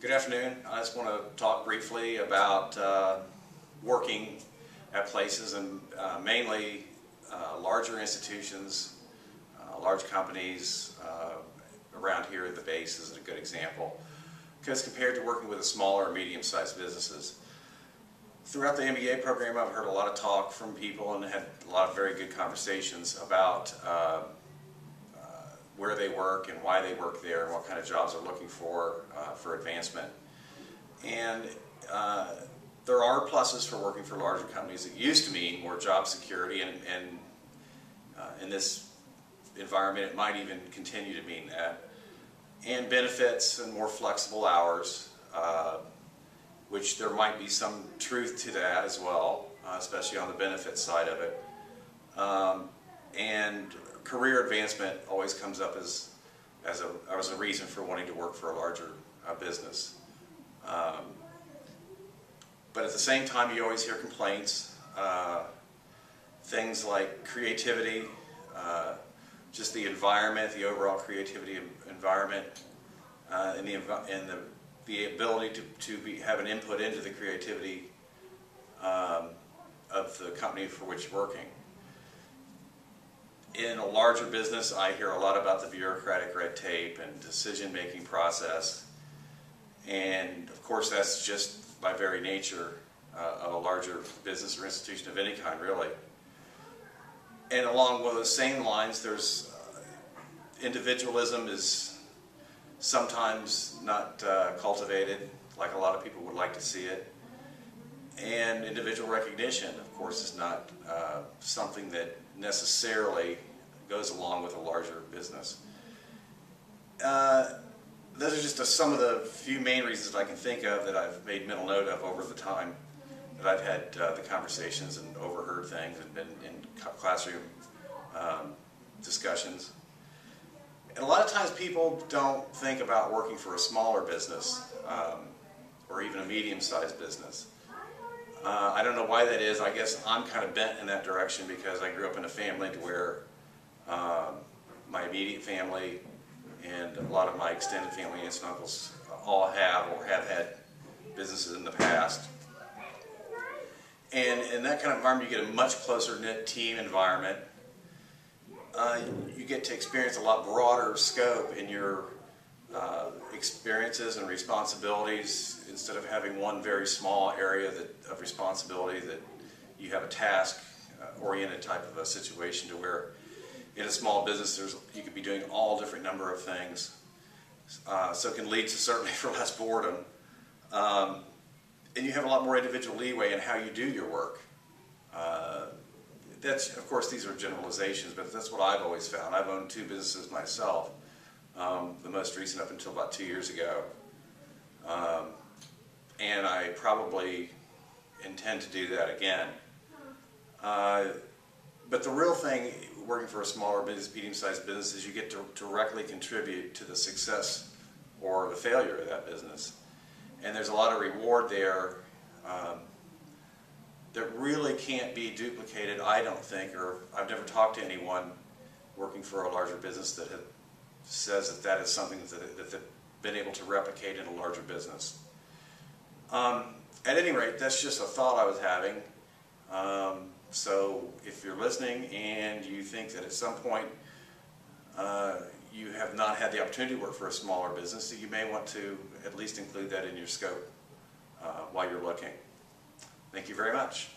Good afternoon. I just want to talk briefly about working at places and mainly larger institutions, large companies. Around here at the base is a good example, because compared to working with the smaller or medium-sized businesses. Throughout the MBA program, I've heard a lot of talk from people and had a lot of very good conversations about where they work and why they work there and what kind of jobs they're looking for advancement. And there are pluses for working for larger companies. It used to mean more job security, and in this environment it might even continue to mean that. And benefits and more flexible hours, which there might be some truth to that as well, especially on the benefits side of it. And career advancement always comes up as a reason for wanting to work for a larger business. But at the same time, you always hear complaints, things like creativity, just the environment, the overall creativity environment, and the ability to have an input into the creativity of the company for which you're working. In a larger business, I hear a lot about the bureaucratic red tape and decision-making process, and of course that's just by very nature of a larger business or institution of any kind, really. And along with those same lines, there's individualism is sometimes not cultivated like a lot of people would like to see it, and individual recognition, of course, is not something that necessarily goes along with a larger business. Those are just some of the few main reasons I can think of that I've made mental note of over the time that I've had the conversations and overheard things and been in classroom discussions. And a lot of times people don't think about working for a smaller business or even a medium-sized business. I don't know why that is. I guess I'm kind of bent in that direction because I grew up in a family to where my immediate family and a lot of my extended family, aunts and uncles, all have or have had businesses in the past. And in that kind of environment, you get a much closer knit team environment. You get to experience a lot broader scope in your experiences and responsibilities, instead of having one very small area of responsibility that you have a task-oriented type of a situation, to where in a small business you could be doing all different number of things. So it can lead to certainly for less boredom. And you have a lot more individual leeway in how you do your work. Of course, these are generalizations, but that's what I've always found. I've owned 2 businesses myself, the most recent up until about 2 years ago. And I probably intend to do that again. But the real thing, working for a smaller business, medium-sized business, is you get to directly contribute to the success or the failure of that business. And there's a lot of reward there that really can't be duplicated, I don't think, or I've never talked to anyone working for a larger business that says that that is something that they've been able to replicate in a larger business. At any rate, that's just a thought I was having. So if you're listening and you think that at some point you have not had the opportunity to work for a smaller business, you may want to at least include that in your scope while you're looking. Thank you very much.